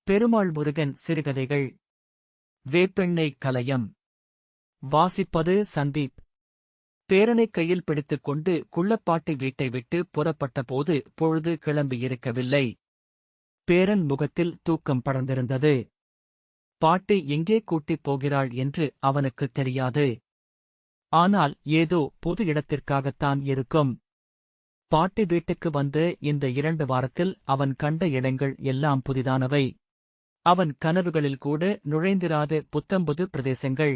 பெருமாள் முருகன் சிறுகதைகள். வேப்பெண்ணெய் கலயம். வாசிப்பது சந்தீப். பேரனை கையில் பிடித்துக் கொண்டு குள்ளப்பாட்டி வீட்டை விட்டு புறப்பட்டபோது பொழுது கிளம்பியிருக்கவில்லை. பேரன் முகத்தில் தூக்கம் படர்ந்திருந்தது. பாட்டி எங்கே கூட்டிப் போகிறாள் என்று அவனுக்குத் தெரியாது. ஆனால் ஏதோ பொது இடத்திற்காகத்தான் இருக்கும். பாட்டி வீட்டுக்கு வந்து இந்த 2 வாரத்தில் அவன் கண்ட இடங்கள் எல்லாம் புதிதானவை. அவன் கனவுகளில் கூட நுழைந்திராத புத்தம்புது பிரதேசங்கள்.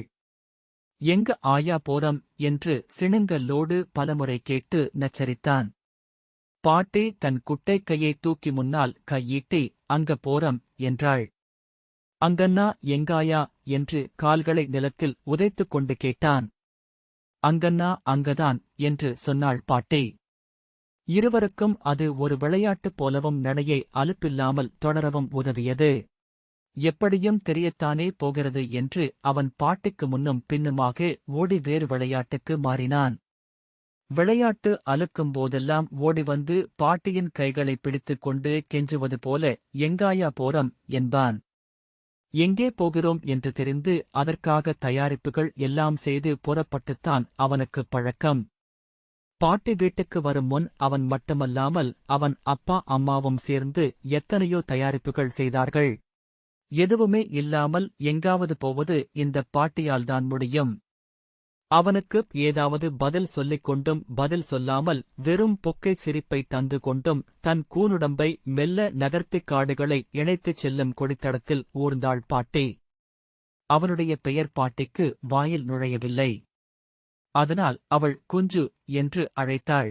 எங்க ஆயா போறம் என்று சிணுங்கல்லோடு பலமுறை கேட்டு நச்சரித்தான். பாட்டி தன் குட்டைக் கையை தூக்கி முன்னால் கையீட்டி அங்க போறம் என்றாள். அங்கன்னா எங்காயா என்று கால்களை நிலத்தில் உதைத்துக் கொண்டு கேட்டான். அங்கன்னா அங்கதான் என்று சொன்னாள் பாட்டி. இருவருக்கும் அது ஒரு விளையாட்டு போலவும் நடையை அலுப்பில்லாமல் தொடரவும் உதவியது. எப்படியும் தெரியத்தானே போகிறது என்று அவன் பாட்டிக்கு முன்னும் பின்னுமாக ஓடி வேறு விளையாட்டுக்கு மாறினான். விளையாட்டு அலுக்கும் போதெல்லாம் ஓடிவந்து பாட்டியின் கைகளை பிடித்துக் கொண்டு கெஞ்சுவது போல எங்காயா போறம் என்பான். எங்கே போகிறோம் என்று தெரிந்து அதற்காக தயாரிப்புகள் எல்லாம் செய்து புறப்பட்டுத்தான் அவனுக்குப் பழக்கம். பாட்டி வீட்டுக்கு வரும் முன் அவன் மட்டுமல்லாமல் அவன் அப்பா அம்மாவும் சேர்ந்து எத்தனையோ தயாரிப்புகள் செய்தார்கள். எதுவுமே இல்லாமல் எங்காவது போவது இந்தப் பாட்டியால்தான் முடியும். அவனுக்கு ஏதாவது பதில் சொல்லிக் கொண்டும் பதில் சொல்லாமல் வெறும் பொக்கை சிரிப்பை தந்து கொண்டும் தன் கூனுடம்பை மெல்ல நகர்த்திக் காடுகளை இணைத்துச் செல்லும் கொடித்தடத்தில் ஊர்ந்தாள் பாட்டி. அவனுடைய பெயர் பாட்டிக்கு வாயில் நுழையவில்லை. அதனால் அவள் குஞ்சு என்று அழைத்தாள்.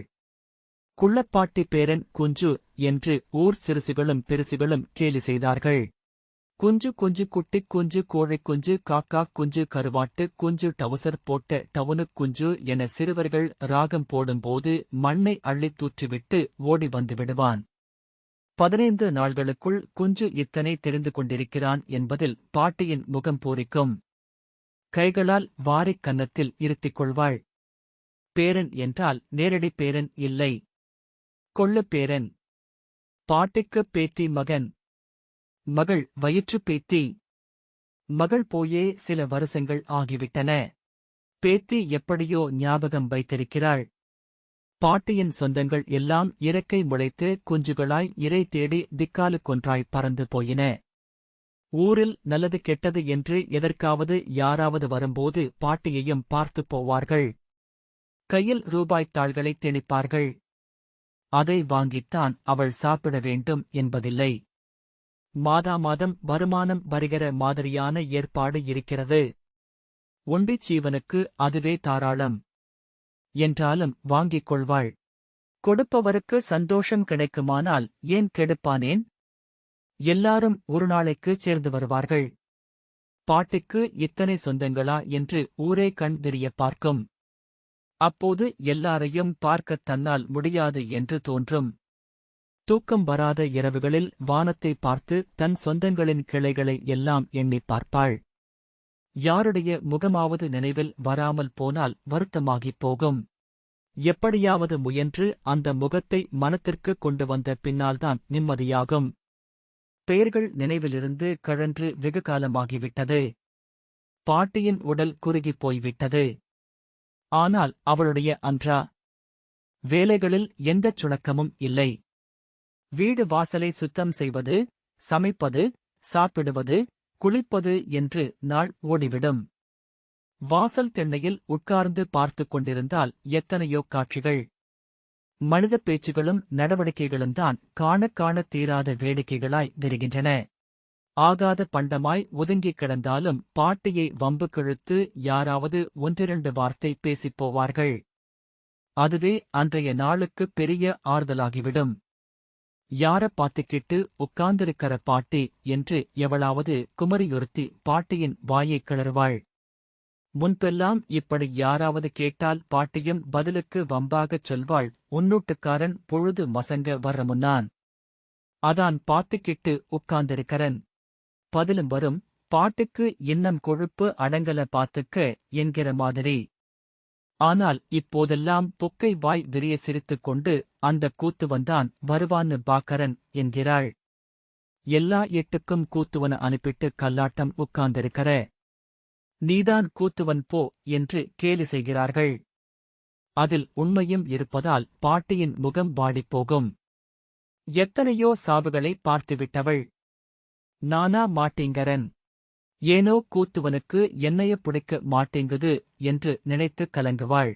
குள்ளப்பாட்டி பேரன் குஞ்சு என்று ஊர் சிறுசுகளும் பெருசுகளும் கேலி செய்தார்கள். குஞ்சு குஞ்சு குட்டிக் குஞ்சு கோழைக் குஞ்சு காக்கா குஞ்சு கருவாட்டு குஞ்சு டவுசர் போட்ட டவுனுக் குஞ்சு என சிறுவர்கள் ராகம் போடும்போது மண்ணை அள்ளித் தூற்றிவிட்டு ஓடி வந்து விடுவான். 15 நாள்களுக்குள் குஞ்சு இத்தனை தெரிந்து கொண்டிருக்கிறான் என்பதில் பாட்டியின் முகம் பூரிக்கும். கைகளால் வாரிக் கன்னத்தில் இருத்திக் கொள்வாள். பேரன் என்றால் நேரடி பேரன் இல்லை, கொள்ளுப் பேரன். பாட்டிக்குப் பேத்தி மகன், மகள் வயிற்றுப் பேத்தி. மகள் போயே சில வருஷங்கள் ஆகிவிட்டன. பேத்தி எப்படியோ ஞாபகம் வைத்திருக்கிறாள். பாட்டியின் சொந்தங்கள் எல்லாம் இறக்கை முளைத்து குஞ்சுகளாய் இரை தேடி திக்காலுக்கொன்றாய் பறந்து போயின. ஊரில் நல்லது கெட்டது என்று எதற்காவது யாராவது வரும்போது பாட்டியையும் பார்த்துப் போவார்கள். கையில் ரூபாய்த் தாள்களைத் திணிப்பார்கள். அதை வாங்கித்தான் அவள் சாப்பிட வேண்டும் என்பதில்லை. மாதாமாதம் வருமானம் வருகிற மாதிரியான ஏற்பாடு இருக்கிறது. ஒண்டிச் சீவனுக்கு அதுவே தாராளம். என்றாலும் வாங்கிக் கொள்வாள். கொடுப்பவருக்கு சந்தோஷம் கிடைக்குமானால் ஏன் கெடுப்பானேன்? எல்லாரும் ஒரு நாளைக்கு சேர்ந்து வருவார்கள். பாட்டிக்கு இத்தனை சொந்தங்களா என்று ஊரே கண் தெரிய பார்க்கும். அப்போது எல்லாரையும் பார்க்கத் தன்னால் முடியாது என்று தோன்றும். தூக்கம் வராத இரவுகளில் வானத்தை பார்த்து தன் சொந்தங்களின் கிளைகளை எல்லாம் எண்ணிப் பார்ப்பாள். யாருடைய முகமாவது நினைவில் வராமல் போனால் வருத்தமாகிப் போகும். எப்படியாவது முயன்று அந்த முகத்தை மனத்திற்கு கொண்டு வந்த பின்னால்தான் நிம்மதியாகும். பெயர்கள் நினைவிலிருந்து கழன்று வெகுகாலமாகிவிட்டது. பாட்டியின் உடல் குறுகிப் போய்விட்டது. ஆனால் அவளுடைய அன்றா வேலைகளில் எந்தச் சுணக்கமும் இல்லை. வீடு வாசலை சுத்தம் செய்வது, சமைப்பது, சாப்பிடுவது, குளிப்பது என்று நாள் ஓடிவிடும். வாசல் திண்ணையில் உட்கார்ந்து பார்த்துக் கொண்டிருந்தால் எத்தனையோ காட்சிகள். மனிதப் பேச்சுகளும் நடவடிக்கைகளும்தான் காணக் காணத் தீராத வேடிக்கைகளாய் விரிகின்றன. ஆகாத பண்டமாய் ஒதுங்கிக் கிடந்தாலும் பாட்டியை வம்பு கிழுத்து யாராவது 1-2 வார்த்தை பேசிப் போவார்கள். அதுவே அன்றைய நாளுக்குப் பெரிய ஆறுதலாகிவிடும். யார பாத்துக்கிட்டு உட்கார்ந்திருக்கிற பாட்டி என்று எவளாவது குமரியொருத்தி பாட்டியின் வாயைக் கிளறுவாள். முன்பெல்லாம் இப்படி யாராவது கேட்டால் பாட்டியும் பதிலுக்கு வம்பாகச் சொல்வாள், உன்னூட்டுக்காரன் பொழுது மசங்க வர்ற முன்னான் அதான் பாத்துக்கிட்டு உட்கார்ந்திருக்கிறன். பதிலும் வரும், பாட்டுக்கு இன்னம் கொழுப்பு அடங்கல பாத்துக்க என்கிற மாதிரி. ஆனால் இப்போதெல்லாம் பொக்கை வாய் விரிய சிரித்துக் கொண்டு அந்தக் கூத்து வந்தான் வருவான்னு பாக்கரன் என்கிறாள். எல்லா எட்டுக்கும் கூத்துவன அனுப்பிட்டு கல்லாட்டம் உட்கார்ந்திருக்கிற. நீதான் கூத்துவன் போ என்று கேலி செய்கிறார்கள். அதில் உண்மையும் இருப்பதால் பாட்டியின் முகம் வாடிப்போகும். எத்தனையோ சாவுகளை பார்த்துவிட்டவள். நானா மாட்டேங்கரன். ஏனோ கூத்துவனுக்கு என்னைய பிடிக்க மாட்டேங்குது என்று நினைத்து கலங்குவாள்.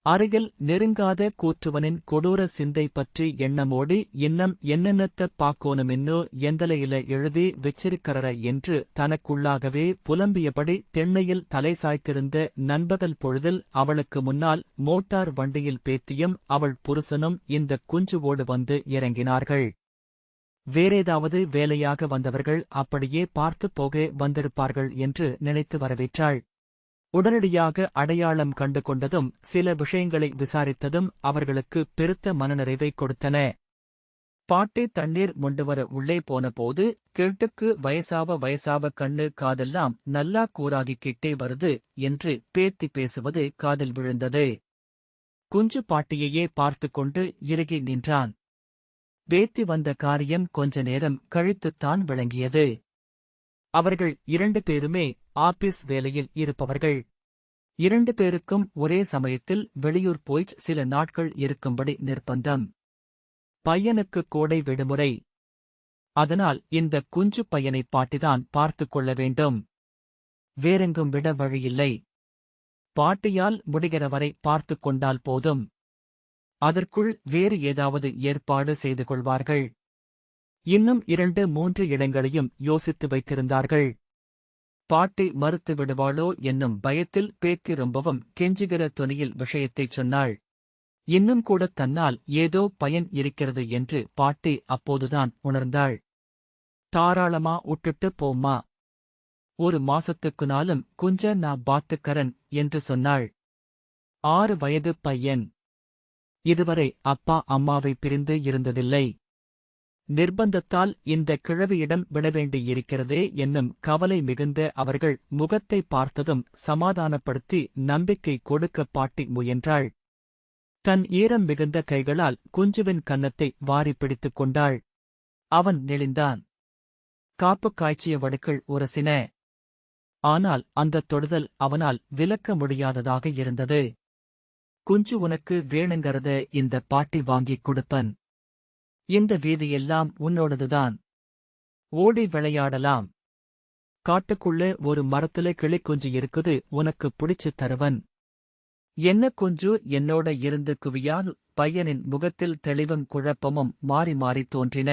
அருகில் நெருங்காத கூற்றுவனின் கொடூர சிந்தை பற்றி எண்ணமோடி இன்னம் என்னென்னத்த பாக்கோனுமின்னோ எந்தலையில எழுதி வெச்சிருக்கற என்று தனக்குள்ளாகவே புலம்பியபடி தென்னையில் தலை சாய்த்திருந்த நண்பகல் பொழுதில் அவளுக்கு முன்னால் மோட்டார் வண்டியில் பேத்தியும் அவள் புருஷனும் இந்த குஞ்சுவோடு வந்து இறங்கினார்கள். வேறேதாவது வேலையாக வந்தவர்கள் அப்படியே பார்த்துப் போக வந்திருப்பார்கள் என்று நினைத்து வரவேற்றாள். உடனடியாக அடையாளம் கண்டு கொண்டதும் சில விஷயங்களை விசாரித்ததும் அவர்களுக்கு பெருத்த மனநிறைவை கொடுத்தன. பாட்டி தண்ணீர் மொண்டுவர உள்ளே போனபோது கிழட்டுக்கு வயசாவ கண்ணு காதெல்லாம் நல்லா கூராகிக்கிட்டே வருது என்று பேத்தி பேசுவது காதில் விழுந்தது. குஞ்சு பாட்டியையே பார்த்து கொண்டு இறுகி நின்றான். பேத்தி வந்த காரியம் கொஞ்ச நேரம் கழித்துத்தான் விளங்கியது. அவர்கள் 2 பேருமே ஆபீஸ் வேலையில் இருப்பவர்கள். 2 பேருக்கும் ஒரே சமயத்தில் வெளியூர் போய்ச் சில நாட்கள் இருக்கும்படி நிர்பந்தம். பையனுக்கு கோடை விடுமுறை. அதனால் இந்த குஞ்சு பையனை பாட்டிதான் பார்த்துக் கொள்ள வேண்டும். வேறெங்கும் விட வழியில்லை. பாட்டியால் முடிகிறவரை பார்த்துக் கொண்டால் போதும். அதற்குள் வேறு ஏதாவது ஏற்பாடு செய்து கொள்வார்கள். இன்னும் 2-3 இடங்களையும் யோசித்து வைத்திருந்தார்கள். பாட்டி மறுத்து விடுவாளோ என்னும் பயத்தில் பேத்தி ரொம்பவும் கெஞ்சுகிற தொனியில் விஷயத்தைச் சொன்னாள். இன்னும் கூட தன்னால் ஏதோ பயன் இருக்கிறது என்று பாட்டி அப்போதுதான் உணர்ந்தாள். தாராளமா உட்டுட்டு போம்மா. 1 மாசத்துக்குனாலும் குஞ்ச நான் பாத்துக்கறன் என்று சொன்னாள். 6 வயது பையன். இதுவரை அப்பா அம்மாவை பிரிந்து இருந்ததில்லை. நிர்பந்தத்தால் இந்த கிழவியிடம் விடவேண்டியிருக்கிறதே என்னும் கவலை மிகுந்த அவர்கள் முகத்தை பார்த்ததும் சமாதானப்படுத்தி நம்பிக்கை கொடுக்க பாட்டி முயன்றாள். தன் ஈரம் மிகுந்த கைகளால் குஞ்சுவின் கன்னத்தை வாரி பிடித்துக் கொண்டாள். அவன் நெளிந்தான். காப்பு காய்ச்சிய வடுக்கள் உரசின. ஆனால் அந்தத் தொடுதல் அவனால் விலக்க முடியாததாக இருந்தது. குஞ்சு உனக்கு வேணுங்கிறத இந்த பாட்டி வாங்கிக் கொடுப்பன். இந்த வீதியெல்லாம் உன்னோடதுதான். ஓடி விளையாடலாம். காட்டுக்குள்ளே ஒரு மரத்துல கிளிக்குஞ்சு இருக்குது, உனக்கு பிடிச்சு தருவன். என்ன குஞ்சு என்னோட இருந்து குவியால்? பையனின் முகத்தில் தெளிவும் குழப்பமும் மாறி மாறி தோன்றின.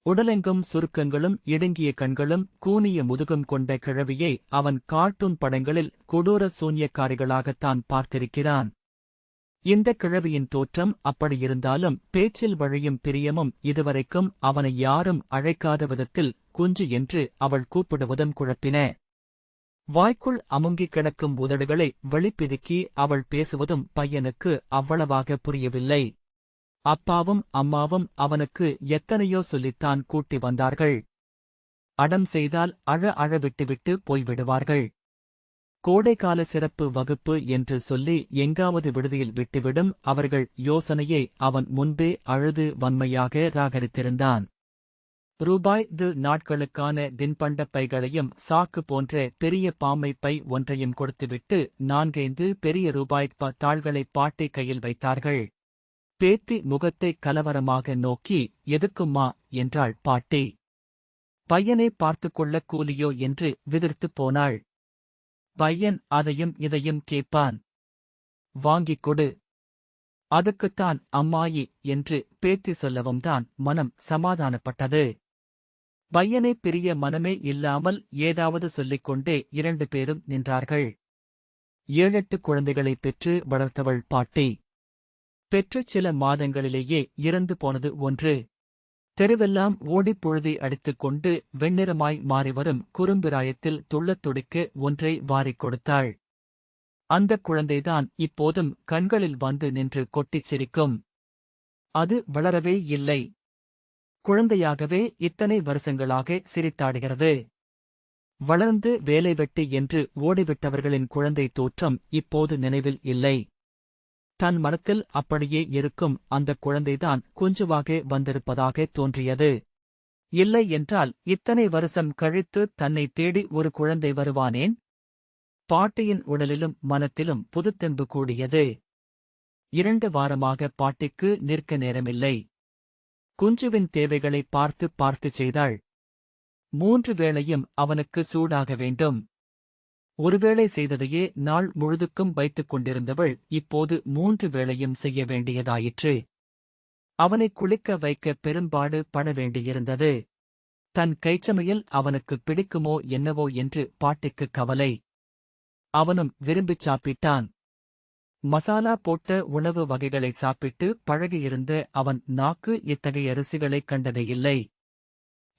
உடலெங்கும் சுருக்கங்களும் இடுங்கிய கண்களும் கூனிய முதுகும் கொண்ட கிழவியை அவன் கார்ட்டூன் படங்களில் கொடூர சூன்யக்காரிகளாகத்தான் பார்த்திருக்கிறான். இந்த கிழவியின் தோற்றம் அப்படியிருந்தாலும் பேச்சில் வழியும் பிரியமும் இதுவரைக்கும் அவனை யாரும் அழைக்காத விதத்தில் குஞ்சு என்று அவள் கூப்பிடுவதும் குழப்பின. வாய்க்குள் அமுங்கிக் கிடக்கும் உதடுகளை வெளிப்பிதுக்கி அவள் பேசுவதும் பையனுக்கு அவ்வளவாக புரியவில்லை. அப்பாவும் அம்மாவும் அவனுக்கு எத்தனையோ சொல்லித்தான் கூட்டி வந்தார்கள். அடம் செய்தால் அழ விட்டுவிட்டு போய்விடுவார்கள். கோடைக்கால சிறப்பு வகுப்பு என்று சொல்லி எங்காவது விடுதியில் விட்டுவிடும் அவர்கள் யோசனையை அவன் முன்பே அழுது வன்மையாக ராகரித்திருந்தான். ரூபாய் நாட்களுக்கான தின்பண்டப் பைகளையும் சாக்கு போன்ற பெரிய பாமை பை ஒன்றையும் கொடுத்துவிட்டு 4-5 பெரிய ரூபாய் தாள்களை பாட்டி கையில் வைத்தார்கள். பேத்தி முகத்தை கலவரமாக நோக்கி, எதுக்கும்மா என்றாள் பாட்டி. பையனை பார்த்துக்கொள்ள கூலியோ என்று விதிர்த்துப் போனாள். பையன் அதையும் இதையும் கேட்பான். வாங்கிக் கொடு. அதுக்குத்தான் அம்மாயி என்று பேத்தி சொல்லவும்தான் மனம் சமாதானப்பட்டது. பையனை பிரிய மனமே இல்லாமல் ஏதாவது சொல்லிக் கொண்டே 2 பேரும் நின்றார்கள். 7-8 குழந்தைகளை பெற்று வளர்த்தவள் பாட்டி. பெற்றுச் சில மாதங்களிலேயே இறந்து போனது ஒன்று. தெருவெல்லாம் ஓடிப் பொழுதை அடித்துக் கொண்டு வெண்ணிறமாய் மாறிவரும் குறும்பிராயத்தில் துள்ளத் துடிக்க ஒன்றை வாரிக் கொடுத்தாள். அந்தக் குழந்தைதான் இப்போதும் கண்களில் வந்து நின்று கொட்டிச் சிரிக்கும். அது வளரவே இல்லை. குழந்தையாகவே இத்தனை வருஷங்களாக சிரித்தாடுகிறது. வளர்ந்து வேலை வெட்டி என்று ஓடிவிட்டவர்களின் குழந்தை தோற்றம் இப்போது நினைவில் இல்லை. தன் மனத்தில் அப்படியே இருக்கும் அந்தக் குழந்தைதான் குஞ்சுவாக வந்திருப்பதாக தோன்றியது. இல்லை என்றால் இத்தனை வருஷம் கழித்து தன்னை தேடி ஒரு குழந்தை வருவானேன்? பாட்டியின் உடலிலும் மனத்திலும் புதுத்தெம்பு கூடியது. 2 வாரமாக பாட்டிக்கு நிற்க நேரமில்லை. குஞ்சுவின் தேவைகளை பார்த்து பார்த்து செய்தாள். 3 வேளையும் அவனுக்கு சூடாக வேண்டும். ஒருவேளை செய்ததையே நாள் முழுதுக்கும் வைத்துக் கொண்டிருந்தவள் இப்போது 3 வேளையும் செய்ய வேண்டியதாயிற்று. அவனை குளிக்க வைக்க பெரும்பாடு பட வேண்டியிருந்தது. தன் கைச்சமையல் அவனுக்கு பிடிக்குமோ என்னவோ என்று பாட்டிக்கு கவலை. அவனும் விரும்பிச் சாப்பிட்டான். மசாலா போட்ட உணவு வகைகளை சாப்பிட்டு பழகியிருந்த அவன் நாக்கு இத்தகைய ருசிகளைக் கண்டதேயில்லை.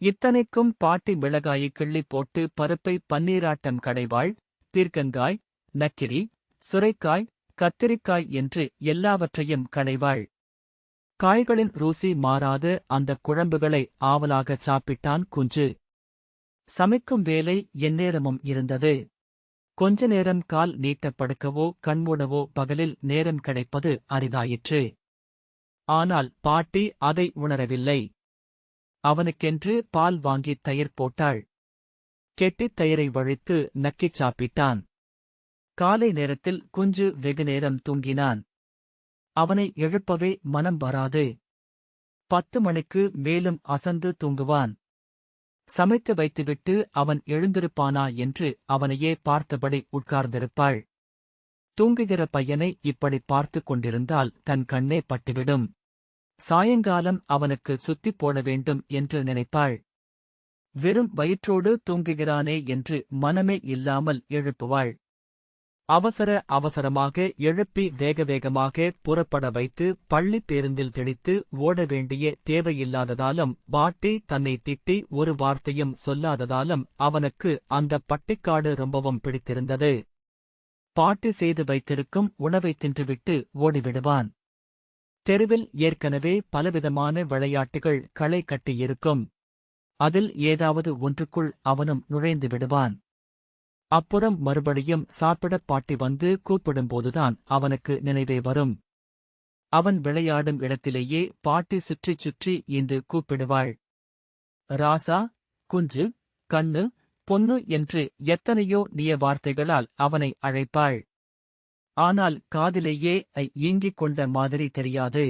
இத்தனைக்கும் பாட்டி மிளகாயை கிள்ளிப் போட்டு பருப்பை பன்னீராட்டம் கடைவாள். பீர்க்கங்காய், நக்கிரி, சுரைக்காய், கத்திரிக்காய் என்று எல்லாவற்றையும் கடைவாள். காய்களின் ருசி மாறாத அந்தக் குழம்புகளை ஆவலாகச் சாப்பிட்டான் குஞ்சு. சமைக்கும் வேலை எந்நேரமும் இருந்தது. கொஞ்ச நேரம் கால் நீட்டப் படுக்கவோ கண்மூடவோ பகலில் நேரம் கிடைப்பது அரிதாயிற்று. ஆனால் பாட்டி அதை உணரவில்லை. அவனுக்கென்று பால் வாங்கித் தயிர் போட்டாள். கெட்டித் தயிரை வழித்து நக்கிச் சாப்பிட்டான். காலை நேரத்தில் குஞ்சு வெகுநேரம் தூங்கினான். அவனை எழுப்பவே மனம் வராது. 10 மணிக்கு மேலும் அசந்து தூங்குவான். சமைத்து வைத்துவிட்டு அவன் எழுந்திருப்பானா என்று அவனையே பார்த்தபடி உட்கார்ந்திருப்பாள். தூங்குகிற பையனை இப்படி பார்த்துக் கொண்டிருந்தால் தன் கண்ணே பட்டுவிடும். சாயங்காலம் அவனுக்கு சுத்திப் போட வேண்டும் என்று நினைப்பாள். வெறும் வயிற்றோடு தூங்குகிறானே என்று மனமே இல்லாமல் எழுப்புவாள். அவசரமாக எழுப்பி வேகமாக புறப்பட வைத்து பள்ளிப் பேருந்தில் திணித்து ஓட வேண்டிய தேவையில்லாததாலும் பாட்டி தன்னை திட்டி ஒரு வார்த்தையும் சொல்லாததாலும் அவனுக்கு அந்த பட்டிக்காடு ரொம்பவும் பிடித்திருந்தது. பாட்டி செய்து வைத்திருக்கும் உணவை தின்றுவிட்டு ஓடிவிடுவான். தெருவில் ஏற்கனவே பலவிதமான விளையாட்டுகள் களை கட்டியிருக்கும். அதில் ஏதாவது ஒன்றுக்குள் அவனும் நுழைந்து விடுவான். அப்புறம் மறுபடியும் சாப்பிடப் பாட்டி வந்து கூப்பிடும்போதுதான் அவனுக்கு நினைவே வரும். அவன் விளையாடும் இடத்திலேயே பாட்டி சுற்றிச் சுற்றி இன்று கூப்பிடுவாள். ராசா, குஞ்சு, கண்ணு, பொன்னு என்று எத்தனையோ நீய வார்த்தைகளால் அவனை அழைப்பாள். ஆனால் காதிலேயே ஈங்கிக் கொண்ட மாதிரி தெரியாது.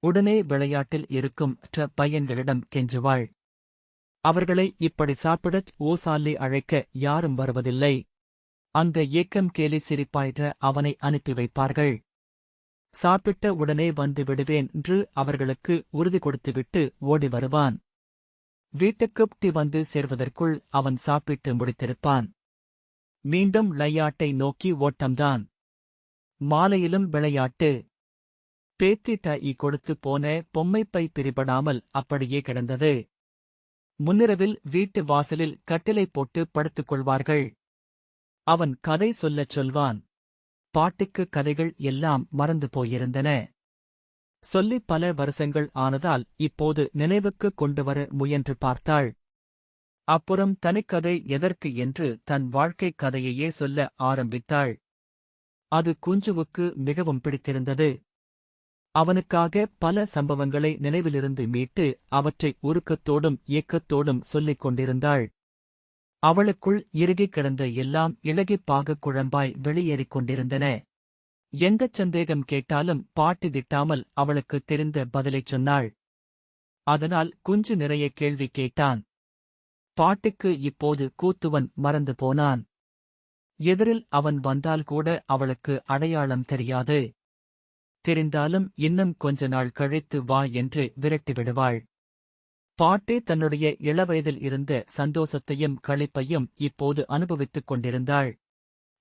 உடனே விளையாட்டில் இருக்கும் பையன்களிடம் கெஞ்சுவாள். அவர்களை இப்படி சாப்பிடச் ஓசாலி அழைக்க யாரும் வருவதில்லை. அந்த ஏக்கம் கேலி சிரிப்பாயிற்ற அவனை அனுப்பி வைப்பார்கள். சாப்பிட்ட உடனே வந்து விடுவேன் என்று அவர்களுக்கு உறுதி கொடுத்துவிட்டு ஓடி வருவான். வீட்டுக்கு வந்து சேர்வதற்குள் அவன் சாப்பிட்டு முடித்திருப்பான். மீண்டும் விளையாட்டை நோக்கி ஓட்டம்தான். மாலையிலும் விளையாட்டு. பேத்தி டீ கொடுத்து போன பொம்மைப்பை பிரிபடாமல் அப்படியே கிடந்தது. முன்னிரவில் வீட்டு வாசலில் கட்டிலை போட்டு படுத்துக் கொள்வார்கள். அவன் கதை சொல்லச் சொல்வான். பாட்டிக்கு கதைகள் எல்லாம் மறந்து போயிருந்தன. சொல்லி பல வருஷங்கள் ஆனதால் இப்போது நினைவுக்கு கொண்டுவர முயன்று பார்த்தாள். அப்புறம் தனிக்கதை எதற்கு என்று தன் வாழ்க்கைக் கதையையே சொல்ல ஆரம்பித்தாள். அது குஞ்சுவுக்கு மிகவும் பிடித்திருந்தது. அவனுக்காக பல சம்பவங்களை நினைவிலிருந்து மீட்டு அவற்றை உருக்கத்தோடும் ஏக்கத்தோடும் சொல்லிக் கொண்டிருந்தாள். அவளுக்குள் இறுகிக் கிடந்த எல்லாம் இளகிப்பாகக் குழம்பாய் வெளியேறிக் கொண்டிருந்தன. எந்தச் சந்தேகம் கேட்டாலும் பாட்டி திட்டாமல் அவளுக்குத் தெரிந்த பதிலைச் சொன்னாள். அதனால் குஞ்சு நிறைய கேள்வி கேட்டான். பாட்டிக்கு இப்போது கூத்துவன் மறந்து போனான். எதிரில் அவன் வந்தால் கூட அவளுக்கு அடையாளம் தெரியாது. தெரிந்தாலும் இன்னும் கொஞ்ச நாள் கழித்து வா என்று விரட்டிவிடுவாள். பாட்டி தன்னுடைய இளவயதில் இருந்த சந்தோஷத்தையும் களிப்பையும் இப்போது அனுபவித்துக் கொண்டிருந்தாள்.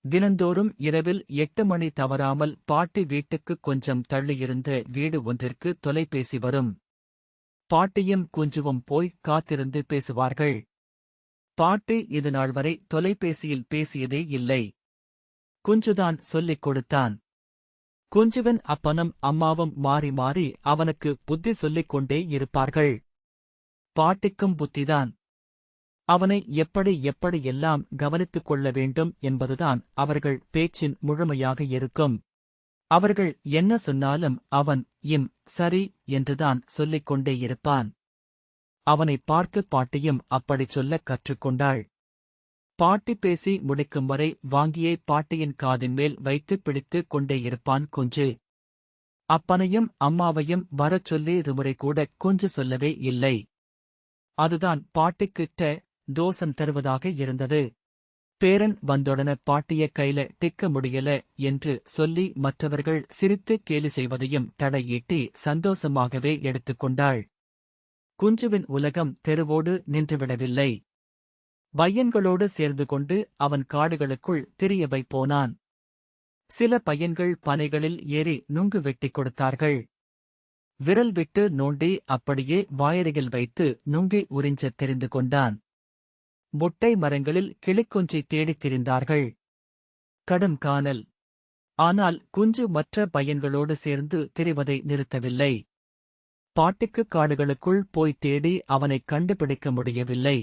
தினந்தோறும் இரவில் 8 மணி தவறாமல் பாட்டி வீட்டுக்கு கொஞ்சம் தள்ளியிருந்த வீடு ஒன்றிற்கு தொலைபேசி வரும். பாட்டியும் குஞ்சுவும் போய் காத்திருந்து பேசுவார்கள். பாட்டி இதுநாள் வரை தொலைபேசியில் பேசியதே இல்லை. குஞ்சுதான் சொல்லிக் கொடுத்தான். குஞ்சுவின் அப்பனும் அம்மாவும் மாறி மாறி அவனுக்கு புத்தி சொல்லிக் கொண்டே இருப்பார்கள். பாட்டிக்கும் புத்திதான். அவனை எப்படி எல்லாம் கவனித்துக் கொள்ள வேண்டும் என்பதுதான் அவர்கள் பேச்சின் முழுமையாக இருக்கும். அவர்கள் என்ன சொன்னாலும் அவன் சரி என்றுதான் சொல்லிக் கொண்டே இருப்பான். அவனை பார்த்து பாட்டியும் அப்படிச் சொல்லக் கற்றுக்கொண்டாள். பாட்டி பேசி முடிக்கும் வரை வாங்கியை பாட்டியின் காதின் மேல் வைத்து பிடித்துக் கொண்டேயிருப்பான் குஞ்சு. அப்பனையும் அம்மாவையும் வரச் சொல்லி இருமுறை கூட குஞ்சு சொல்லவே இல்லை. அதுதான் பாட்டிக்கிட்ட தோசம் தருவதாக இருந்தது. பேரன் வந்தொடன பாட்டிய கையில டிக்க முடியல என்று சொல்லி மற்றவர்கள் சிரித்து கேலி செய்வதையும் தடையீட்டி சந்தோஷமாகவே எடுத்துக்கொண்டாள். குஞ்சுவின் உலகம் தெருவோடு நின்றுவிடவில்லை. பையன்களோடு சேர்ந்து கொண்டு அவன் காடுகளுக்குள் திரியவை போனான். சில பையன்கள் பனைகளில் ஏறி நுங்கு வெட்டிக் கொடுத்தார்கள். விரல் விட்டு நோண்டி அப்படியே வாயரையில் வைத்து நுங்கை உறிஞ்சத் தெரிந்து கொண்டான். முட்டை மரங்களில் கிளிக்குஞ்சை தேடித் திரிந்தார்கள். கடும் கானல். ஆனால் குஞ்சு மற்ற பையன்களோடு சேர்ந்து திரிவதை நிறுத்தவில்லை. பாட்டிக்கு காடுகளுக்குள் போய் தேடி அவனைக் கண்டுபிடிக்க முடியவில்லை.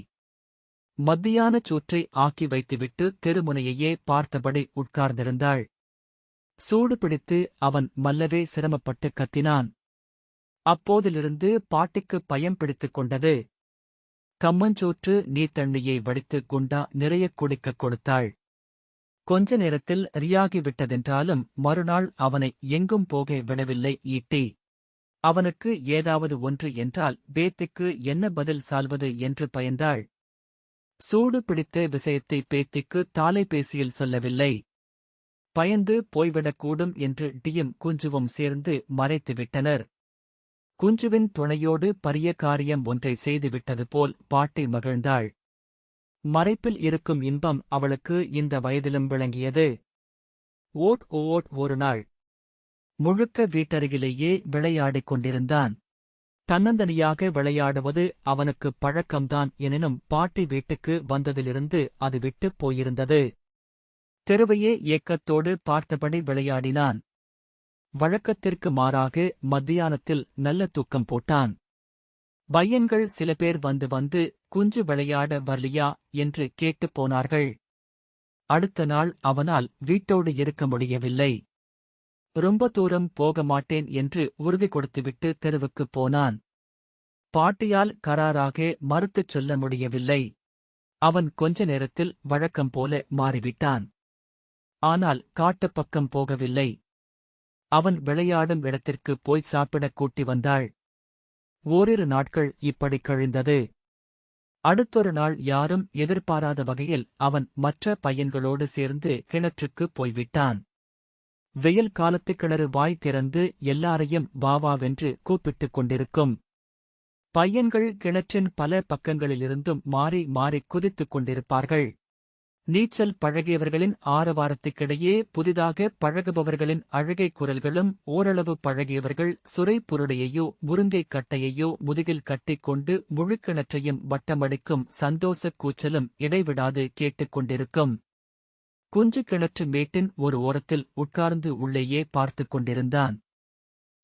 மத்தியானச் சூற்றை ஆக்கி வைத்துவிட்டு தெருமுனையையே பார்த்தபடி உட்கார்ந்திருந்தாள். சூடு பிடித்து அவன் மல்லவே சிரமப்பட்டு கத்தினான். அப்போதிலிருந்து பாட்டிக்கு பயம் பிடித்துக் கொண்டது. கம்மஞ்சோற்று நீர்த்தண்ணியை வடித்து குண்டா நிறையக் குடிக்கக் கொடுத்தாள். கொஞ்ச நேரத்தில் ரியாகிவிட்டதென்றாலும் மறுநாள் அவனை எங்கும் போக விடவில்லை ஈட்டி. அவனுக்கு ஏதாவது ஒன்று என்றால் பேத்திக்கு என்ன பதில் சால்வது என்று பயந்தாள். சூடு பிடித்த விஷயத்தை பேத்திக்கு தாலைபேசியில் சொல்லவில்லை. பயந்து போய்விடக்கூடும் என்று டியும் குஞ்சுவும் சேர்ந்து மறைத்துவிட்டனர். குஞ்சுவின் துணையோடு பரிய காரியம் ஒன்றை செய்துவிட்டது போல் பாட்டி மகிழ்ந்தாள். மறைப்பில் இருக்கும் இன்பம் அவளுக்கு இந்த வயதிலும் விளங்கியது. ஓட் ஒரு நாள் முழுக்க வீட்டருகிலேயே விளையாடிக் கொண்டிருந்தான். தன்னந்தனியாக விளையாடுவது அவனுக்கு பழக்கம்தான். எனினும் பாட்டி வீட்டுக்கு வந்ததிலிருந்து அது விட்டுப் போயிருந்தது. தெருவையே ஏக்கத்தோடு பார்த்தபடி விளையாடினான். வழக்கத்திற்கு மாறாக மத்தியானத்தில் நல்ல தூக்கம் போட்டான். பையன்கள் சில பேர் வந்து குஞ்சு விளையாட வரலியா என்று கேட்டுப் போனார்கள். அடுத்த நாள் அவனால் வீட்டோடு இருக்க முடியவில்லை. ரொம்ப தூரம் போக மாட்டேன் என்று உறுதி கொடுத்துவிட்டு தெருவுக்குப் போனான். பாட்டியால் கராராக மறுத்துச் சொல்ல முடியவில்லை. அவன் கொஞ்ச நேரத்தில் வழக்கம் போல மாறிவிட்டான். ஆனால் காட்டுப் பக்கம் போகவில்லை. அவன் விளையாடும் இடத்திற்கு போய் சாப்பிடக் கூட்டி வந்தாள். ஓரிரு நாட்கள் இப்படி கழிந்தது. அடுத்தொரு நாள் யாரும் எதிர்பாராத வகையில் அவன் மற்ற பையன்களோடு சேர்ந்து கிணற்றுக்குப் போய்விட்டான். வெயில் காலத்து கிணறு வாய் திறந்து எல்லாரையும் வாவாவென்று கூப்பிட்டுக் கொண்டிருக்கும். பையன்கள் கிணற்றின் பல பக்கங்களிலிருந்தும் மாறி மாறிக் குதித்துக் கொண்டிருப்பார்கள். நீச்சல் பழகியவர்களின் ஆரவாரத்துக்கிடையே புதிதாக பழகுபவர்களின் அழுகை குரல்களும், ஓரளவு பழகியவர்கள் சுரை புருடையையோ முருங்கைக் கட்டையையோ முதுகில் கட்டிக்கொண்டு முழுக்கிணற்றையும் வட்டமடிக்கும் சந்தோஷக் கூச்சலும் இடைவிடாது கேட்டுக் கொண்டிருக்கும். குஞ்சு கிணற்று மேட்டின் ஒரு ஓரத்தில் உட்கார்ந்து உள்ளேயே பார்த்துக் கொண்டிருந்தான்.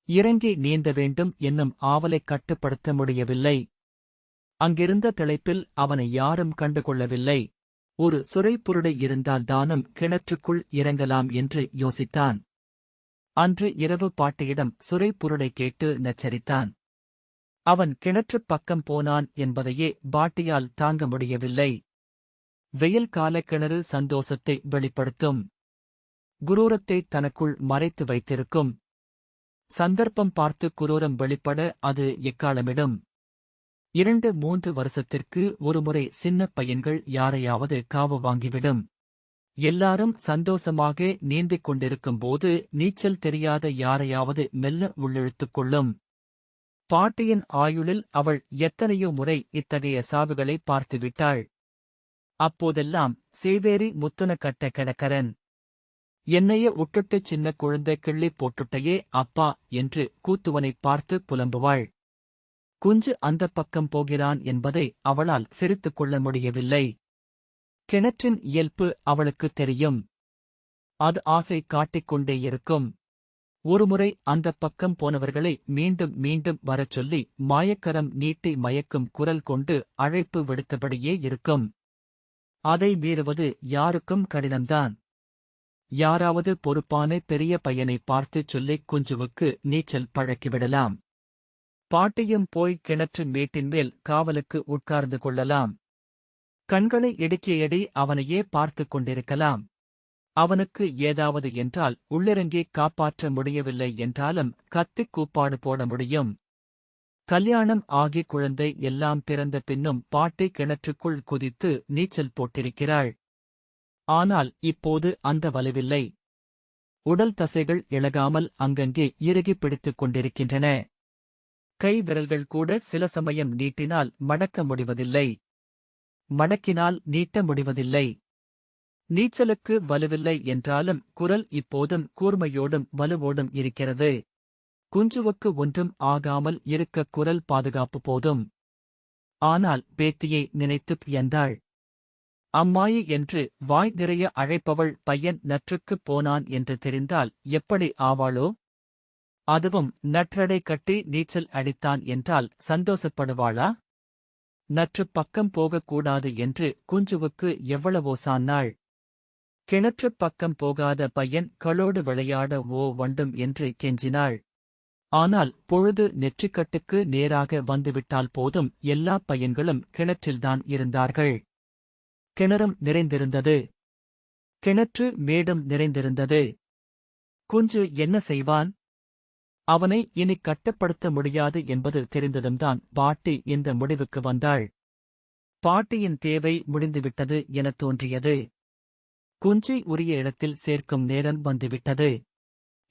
இறங்கி நீந்த வேண்டும் என்னும் ஆவலைக் கட்டுப்படுத்த முடியவில்லை. அங்கிருந்த திளைப்பில் அவனை யாரும் கண்டுகொள்ளவில்லை. ஒரு சுரைப்புருடை இருந்தால் தானும் கிணற்றுக்குள் இறங்கலாம் என்று யோசித்தான். அன்று இரவு பாட்டியிடம் சுரைப்புருடை கேட்டு நச்சரித்தான். அவன் கிணற்றுப் பக்கம் போனான் என்பதையே பாட்டியால் தாங்க முடியவில்லை. வெயில் கால கிணறு சந்தோஷத்தை வெளிப்படுத்தும். குரூரத்தை தனக்குள் மறைத்து வைத்திருக்கும். சந்தர்ப்பம் பார்த்து குரூரம் வெளிப்பட அது எக்காலமிடும். 2-3 வருஷத்திற்கு ஒருமுறை சின்னப் பையன்கள் யாரையாவது காவு வாங்கிவிடும். எல்லாரும் சந்தோஷமாக நீந்திக் கொண்டிருக்கும் போது நீச்சல் தெரியாத யாரையாவது மெல்ல உள்ளிழுத்துக் கொள்ளும். பாட்டியின் ஆயுளில் அவள் எத்தனையோ முறை இத்தகைய சாவுகளை பார்த்துவிட்டாள். அப்போதெல்லாம் சேவேரி முத்துன கட்ட கிடக்கரன். என்னைய உட்டுட்டுச் சின்ன குழந்தை கிள்ளிப் போட்டுட்டையே அப்பா என்று கூத்துவனைப் பார்த்து புலம்புவாள். குஞ்சு அந்தப் பக்கம் போகிறான் என்பதை அவளால் சிரித்துக் கொள்ள முடியவில்லை. கிணற்றின் இயல்பு அவளுக்குத் தெரியும். அது ஆசை காட்டிக்கொண்டே இருக்கும். ஒருமுறை அந்தப் பக்கம் போனவர்களை மீண்டும் மீண்டும் வரச் சொல்லி மாயக்கரம் நீட்டி மயக்கும் குரல் கொண்டு அழைப்பு விடுத்தபடியே இருக்கும். அதை மீறுவது யாருக்கும் கடினம்தான். யாராவது பொறுப்பான பெரிய பையனை பார்த்துச் சொல்லிக் குஞ்சுவுக்கு நீச்சல் பழக்கிவிடலாம். பாட்டியும் போய் கிணற்று மேட்டின் மேல் காவலுக்கு உட்கார்ந்து கொள்ளலாம். கண்களை இடுக்கியடி அவனையே பார்த்துக் கொண்டிருக்கலாம். அவனுக்கு ஏதாவது என்றால் உள்ளிறங்கி காப்பாற்ற முடியவில்லை என்றாலும் கத்திக் கூப்பாடு போட முடியும். கல்யாணம் ஆகி குழந்தை எல்லாம் பிறந்த பின்னும் பாட்டி கிணற்றுக்குள் குதித்து நீச்சல் போட்டிருக்கிறாள். ஆனால் இப்போது அந்த வலுவில்லை. உடல் தசைகள் இளகாமல் அங்கங்கே இறுகிப் பிடித்துக் கொண்டிருக்கின்றன. கை விரல்கள் கூட சில சமயம் நீட்டினால் மடக்க முடிவதில்லை. மடக்கினால் நீட்ட முடிவதில்லை. நீச்சலுக்கு வலுவில்லை என்றாலும் குரல் இப்போதும் கூர்மையோடும் வலுவோடும் இருக்கிறது. குஞ்சுவுக்கு ஒன்றும் ஆகாமல் இருக்க குரல் பாதுகாப்பு போதும். ஆனால் பேத்தியை நினைத்துப் வியந்தாள். அம்மாயி என்று வாய் நிறைய அழைப்பவள் பையன் நற்றுக்குப் போனான் என்று தெரிந்தால் எப்படி ஆவாளோ? அதுவும் நற்றடை கட்டி நீச்சல் அடித்தான் என்றால் சந்தோஷப்படுவாளா? நற்று பக்கம் போகக்கூடாது என்று குஞ்சுவுக்கு எவ்வளவோ சான்னாள். கிணற்றுப் பக்கம் போகாத பையன் களோடு விளையாட வண்டும் என்று கெஞ்சினாள். ஆனால் பொழுது நெற்றிக்கட்டுக்கு நேராக வந்துவிட்டால் போதும் எல்லாப் பையன்களும் கிணற்றில்தான் இருந்தார்கள். கிணறும் நிறைந்திருந்தது. கிணற்று மேடும் நிறைந்திருந்தது. குஞ்சு என்ன செய்வான்? அவனை இனி கட்டுப்படுத்த முடியாது என்பது தெரிந்ததும்தான் பாட்டி இந்த முடிவுக்கு வந்தாள். பாட்டியின் தேவை முடிந்துவிட்டது எனத் தோன்றியது. குஞ்சை உரிய இடத்தில் சேர்க்கும் நேரம் வந்துவிட்டது.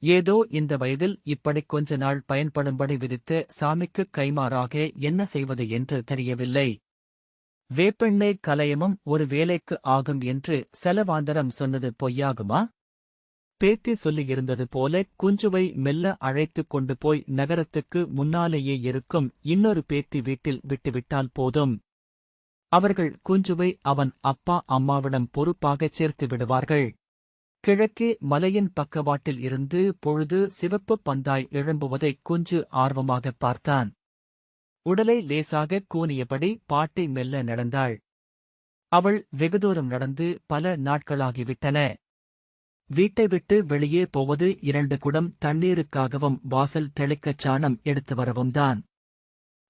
ஏதோ இந்த வயதில் இப்படி கொஞ்ச நாள் பயன்படும்படி விதித்த சாமிக்குக் கைமாறாக என்ன செய்வது என்று தெரியவில்லை. வேப்பெண்ணெய் கலயமும் ஒரு வேலைக்கு ஆகும் என்று செலவாந்தரம் சொன்னது பொய்யாகுமா? பேத்தி சொல்லியிருந்தது போல குஞ்சுவை மெல்ல அழைத்துக் கொண்டு போய் நகரத்துக்கு முன்னாலேயே இருக்கும் இன்னொரு பேத்தி வீட்டில் விட்டுவிட்டால் போதும். அவர்கள் குஞ்சுவை அவன் அப்பா அம்மாவிடம் பொறுப்பாகச் சேர்த்து விடுவார்கள். கிழக்கே மலையின் பக்கவாட்டில் இருந்து பொழுது சிவப்பு பந்தாய் எழும்புவதை குஞ்சு ஆர்வமாகப் பார்த்தான். உடலை லேசாகக் கூனியபடி பாட்டி மெல்ல நடந்தாள். அவள் வெகுதூரம் நடந்து பல நாட்களாகிவிட்டன. வீட்டை விட்டு வெளியே போவது 2 குடம் தண்ணீருக்காகவும் வாசல் தெளிக்கச் சாணம் எடுத்து வரவும் தான்.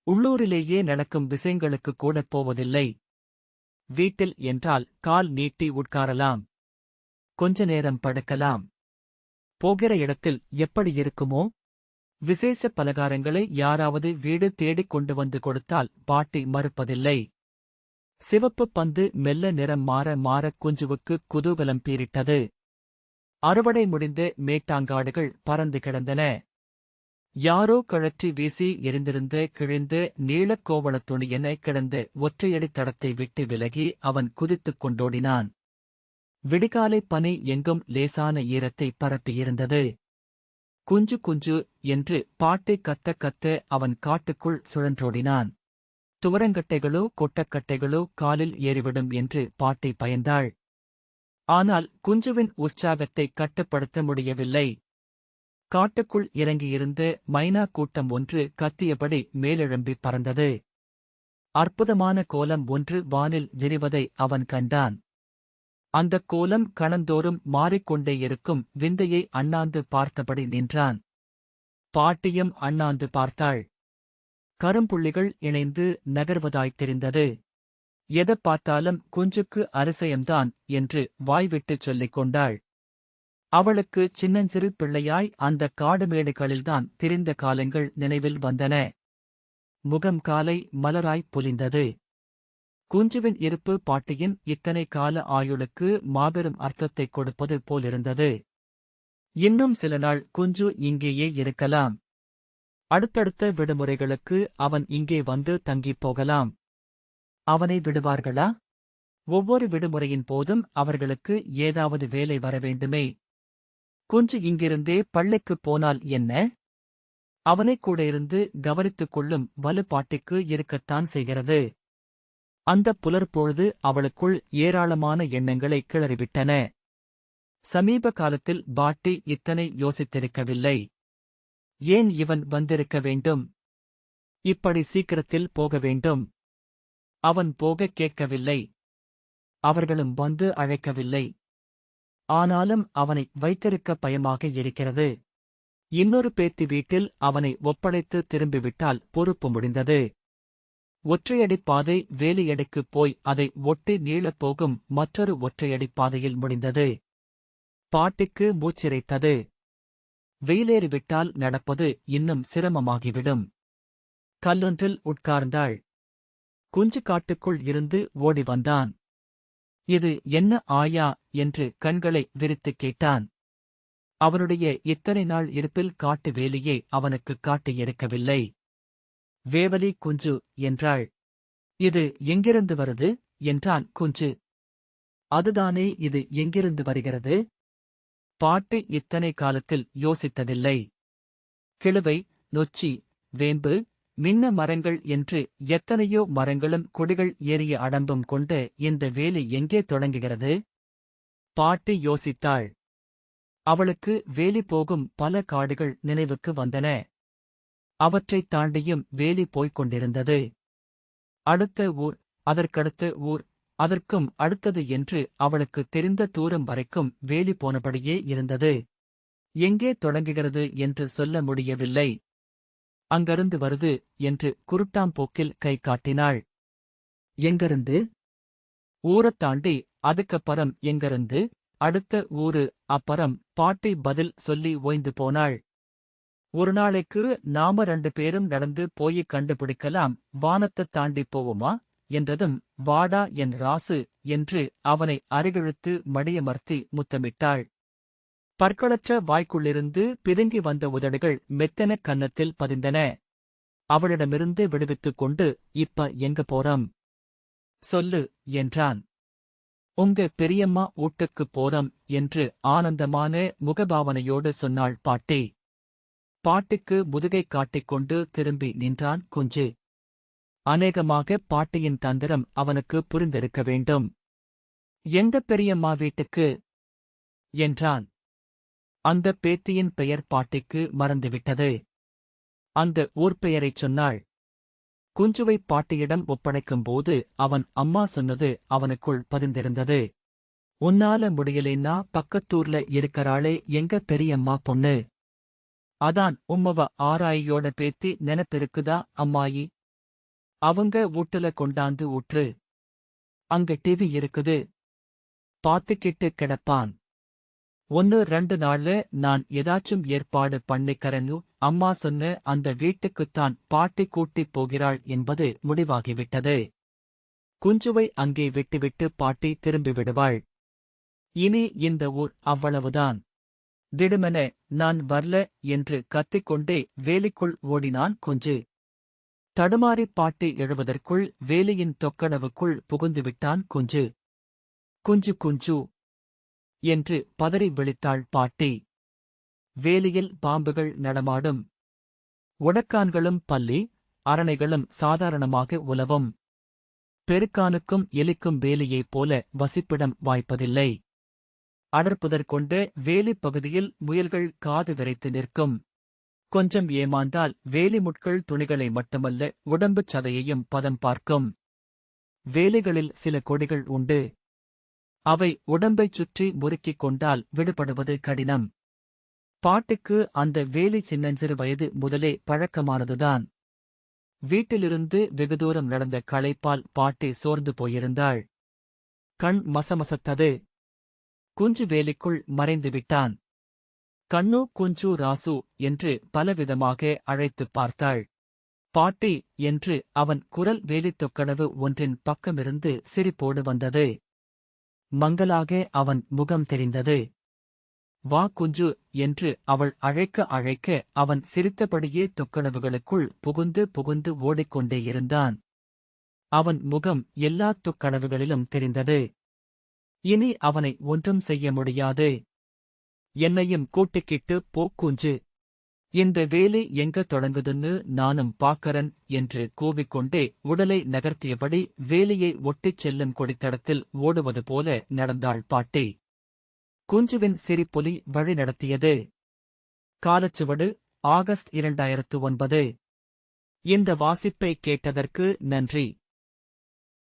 உள்ளூரிலேயே நடக்கும் விஷயங்களுக்குக் கூடப் போவதில்லை. வீட்டில் என்றால் கால் நீட்டி உட்காரலாம். கொஞ்ச நேரம் படுக்கலாம். போகிற இடத்தில் எப்படி இருக்குமோ? விசேஷ பலகாரங்களை யாராவது வீடு தேடிக் கொண்டு வந்து கொடுத்தால் பாட்டி மறுப்பதில்லை. சிவப்பு பந்து மெல்ல நிறம் மாற மாற குஞ்சுவுக்கு குதூகலம் பீரிட்டது. அறுவடை முடிந்த மேட்டாங்காடுகள் பறந்து கிடந்தன. யாரோ கழற்றி வீசி எரிந்திருந்த கிழிந்த நீளக்கோவணத் துணியென கிடந்த ஒற்றையடித் தடத்தை விட்டு விலகி அவன் குதித்துக் கொண்டோடினான். விடிகாலை பனி எங்கும் லேசான ஈரத்தை பரப்பியிருந்தது. குஞ்சு குஞ்சு என்று பாட்டி கத்த கத்த அவன் காட்டுக்குள் சுழன்றோடினான். துவரங்கட்டைகளோ கொட்டக்கட்டைகளோ காலில் ஏறிவிடும் என்று பாட்டி பயந்தாள். ஆனால் குஞ்சுவின் உற்சாகத்தை கட்டுப்படுத்த முடியவில்லை. காட்டுக்குள் இறங்கியிருந்த மைனா கூட்டம் ஒன்று கத்தியபடி மேலெழும்பி பறந்தது. அற்புதமான கோலம் ஒன்று வானில் விரிவதை அவன் கண்டான். அந்தக் கோலம் கணந்தோறும் மாறிக்கொண்டே இருக்கும் விந்தையை அண்ணாந்து பார்த்தபடி நின்றான். பாட்டியும் அண்ணாந்து பார்த்தாள். கரும்புள்ளிகள் இணைந்து நகர்வதாய்த் தெரிந்தது. எதைப் பார்த்தாலும் குஞ்சுக்கு அதிசயம்தான் என்று வாய்விட்டுச் சொல்லிக் கொண்டாள். அவளுக்கு சின்னஞ்சிறு பிள்ளையாய் அந்தக் காடுமேடுகளில்தான் திரிந்த காலங்கள் நினைவில் வந்தன. முகம் காலை மலராய் பொலிந்தது. குஞ்சுவின் இருப்பு பாட்டியின் இத்தனை கால ஆயுளுக்கு மாபெரும் அர்த்தத்தைக் கொடுப்பது போலிருந்தது. இன்னும் சில நாள் குஞ்சு இங்கேயே இருக்கலாம். அடுத்தடுத்த விடுமுறைகளுக்கு அவன் இங்கே வந்து தங்கிப் போகலாம். அவனை விடுவார்களா? ஒவ்வொரு விடுமுறையின் போதும் அவர்களுக்கு ஏதாவது வேலை வரவேண்டுமே. குஞ்சு இங்கிருந்தே பள்ளிக்குப் போனால் என்ன? அவனைக் கூட இருந்து கவனித்துக் கொள்ளும் வலு பாட்டிக்கு இருக்கத்தான் செய்கிறது. அந்தப் புலர்பொழுது அவளுக்குள் ஏராளமான எண்ணங்களை கிளறிவிட்டன. சமீப காலத்தில் பாட்டி இத்தனை யோசித்திருக்கவில்லை. ஏன் இவன் வந்திருக்க வேண்டும்? இப்படி சீக்கிரத்தில் போக வேண்டும். அவன் போகக் கேட்கவில்லை. அவர்களும் வந்து அழைக்கவில்லை. ஆனாலும் அவனை வைத்திருக்க பயமாக இருக்கிறது. இன்னொரு பேத்தி வீட்டில் அவனை ஒப்படைத்து திரும்பிவிட்டால் பொறுப்பு முடிந்தது. ஒற்றையடிப் பாதை வேலியடிக்குப் போய் அதை ஒட்டி நீளப் போகும் மற்றொரு ஒற்றையடிப் பாதையில் முடிந்தது. பாட்டிக்கு மூச்சிரைத்தது. வெயிலேறிவிட்டால் நடப்பது இன்னும் சிரமமாகிவிடும். கல்லொன்றில் உட்கார்ந்தாள். குஞ்சு காட்டுக்குள் இருந்து ஓடி வந்தான். இது என்ன ஆயா என்று கண்களை விரித்துக் கேட்டான். அவனுடைய இத்தனை நாள் இருப்பில் காட்டு வேலியே அவனுக்குக் காட்டியிருக்கவில்லை. வேவலி குஞ்சு என்றாள். இது எங்கிருந்து வருது என்றான் குஞ்சு. அதுதானே இது எங்கிருந்து வருகிறது? பாட்டி இத்தனை காலத்தில் யோசித்ததில்லை. கிழுவை, நொச்சி, வேம்பு, மின்ன மரங்கள் என்று எத்தனையோ மரங்களும் கொடிகள் ஏறிய அடம்பும் கொண்ட இந்த வேலி எங்கே தொடங்குகிறது? பாட்டி யோசித்தாள். அவளுக்கு வேலி போகும் பல காடுகள் நினைவுக்கு வந்தன. அவற்றைத் தாண்டியும் வேலி போய்க் கொண்டிருந்தது. அடுத்த ஊர், அதற்கடுத்த ஊர், அதற்கும் அடுத்தது என்று அவளுக்கு தெரிந்த தூரம் வரைக்கும் வேலி போனபடியே இருந்தது. எங்கே தொடங்குகிறது என்று சொல்ல முடியவில்லை. அங்கிருந்து வருது என்று குருட்டாம்போக்கில் கை காட்டினாள். எங்கிருந்து? ஊரத் தாண்டி அதுக்கப்புறம் எங்கிருந்து? அடுத்த ஊரு அப்புறம் பாட்டி பதில் சொல்லி ஓய்ந்து போனாள். ஒரு நாளைக்கு நாம 2 பேரும் நடந்து போய் கண்டுபிடிக்கலாம், வானத்தைத் தாண்டிப் போவோமா என்றதும் வாடா என் ராசு என்று அவனை அருகிழுத்து மடியமர்த்தி முத்தமிட்டாள். பற்களற்ற வாய்க்குள்ளிருந்து பிதுங்கி வந்த உதடுகள் மெத்தன கன்னத்தில் பதிந்தன. அவளிடமிருந்து விடுவித்துக் கொண்டு இப்ப எங்க போறோம்? சொல்லு என்றான். உங்க பெரியம்மா வீட்டுக்குப் போறோம் என்று ஆனந்தமான முகபாவனையோடு சொன்னாள் பாட்டி. பாட்டிக்கு முதுகை காட்டிக்கொண்டு திரும்பி நின்றான் குஞ்சு. அநேகமாக பாட்டியின் தந்திரம் அவனுக்கு புரிந்திருக்க வேண்டும். எந்த பெரியம்மா வீட்டுக்கு? என்றான். அந்த பேத்தியின் பெயர் பாட்டிக்கு மறந்துவிட்டது. அந்த ஊர் பெயரைச் சொன்னாள். குஞ்சுவை பாட்டியிடம் ஒப்படைக்கும்போது அவன் அம்மா சொன்னது அவனுக்குள் பதிந்திருந்தது. உன்னால முடியலேன்னா பக்கத்தூர்ல இருக்கறாளே எங்க பெரியம்மா பொண்ணு. அதான் உம்மவ ஆராயோட பேத்தி நெனப்பிருக்குதா அம்மாயி? அவங்க வீட்டுல கொண்டாந்து ஊற்று. அங்க டிவி இருக்குது. பாத்துக்கிட்டு கிடப்பான். 1-2 நாள்ல நான் ஏதாச்சும் ஏற்பாடு பண்ணிக்கறேன்னு அம்மா சொன்ன அந்த வீட்டுக்குத்தான் பாட்டி கூட்டிப் போகிறாள் என்பது முடிவாகிவிட்டது. குஞ்சுவை அங்கே விட்டுவிட்டு பாட்டி திரும்பிவிடுவாள். இனி இந்த ஊர் அவ்வளவுதான். திடுமென நான் வரல என்று கத்திக்கொண்டே வேலிக்குள் ஓடினான் குஞ்சு. தடுமாறிப் பாட்டி எழுவதற்குள் வேலியின் தொக்கடவுக்குள் புகுந்துவிட்டான் குஞ்சு. குஞ்சு குஞ்சு என்று பதறி விழித்தாள் பாட்டி. வேலியில் பாம்புகள் நடமாடும். உடக்கான்களும் பல்லி, அரணைகளும் சாதாரணமாக உலவும். பெருக்கானுக்கும் எலிக்கும் வேலியைப் போல வசிப்பிடம் வாய்ப்பதில்லை. அடர்ப்புதற் கொண்ட வேலிப் பகுதியில் முயல்கள் காது விரைத்து நிற்கும். கொஞ்சம் ஏமாந்தால் வேலிமுட்கள் துணிகளை மட்டுமல்ல உடம்புச் சதையையும் பதம் பார்க்கும். வேலிகளில் சில கொடிகள் உண்டு. அவை உடம்பைச் சுற்றி முறுக்கிக் கொண்டால் விடுபடுவது கடினம். பாட்டிக்கு அந்த வேலி சின்னஞ்சிறு வயது முதலே பழக்கமானதுதான். வீட்டிலிருந்து வெகுதூரம் நடந்த களைப்பால் பாட்டி சோர்ந்து போயிருந்தாள். கண் மசமசத்தது. குஞ்சு வேலிக்குள் மறைந்துவிட்டான். கண்ணு குஞ்சு ராசு என்று பலவிதமாக அழைத்துப் பார்த்தாள். பாட்டி என்று அவன் குரல் வேலித் தொக்கடவு ஒன்றின் பக்கமிருந்து சிரிப்போடு வந்தது. மங்கலாக அவன் முகம் தெரிந்தது. வா குஞ்சு என்று அவள் அழைக்க அழைக்க அவன் சிரித்தபடியே தொக்கடவுகளுக்குள் புகுந்து புகுந்து ஓடிக்கொண்டே இருந்தான். அவன் முகம் எல்லாத் தொக்கடவுகளிலும் தெரிந்தது. இனி அவனை ஒன்றும் செய்ய முடியாது. என்னையும் கூட்டிக்கிட்டு போ குஞ்சு. இந்த வேலி எங்க தொடங்குதுன்னு நானும் பாக்கறன் என்று கூவிக்கொண்டே உடலை நகர்த்தியபடி வேலியை ஒட்டிச் செல்லும் கொடித்தடத்தில் ஓடுவது போல நடந்தாள் பாட்டி. குஞ்சுவின் சிரிப்பொலி வழி நடத்தியது. காலச்சுவடு ஆகஸ்ட் 2009. இந்த வாசிப்பை கேட்டதற்கு நன்றி.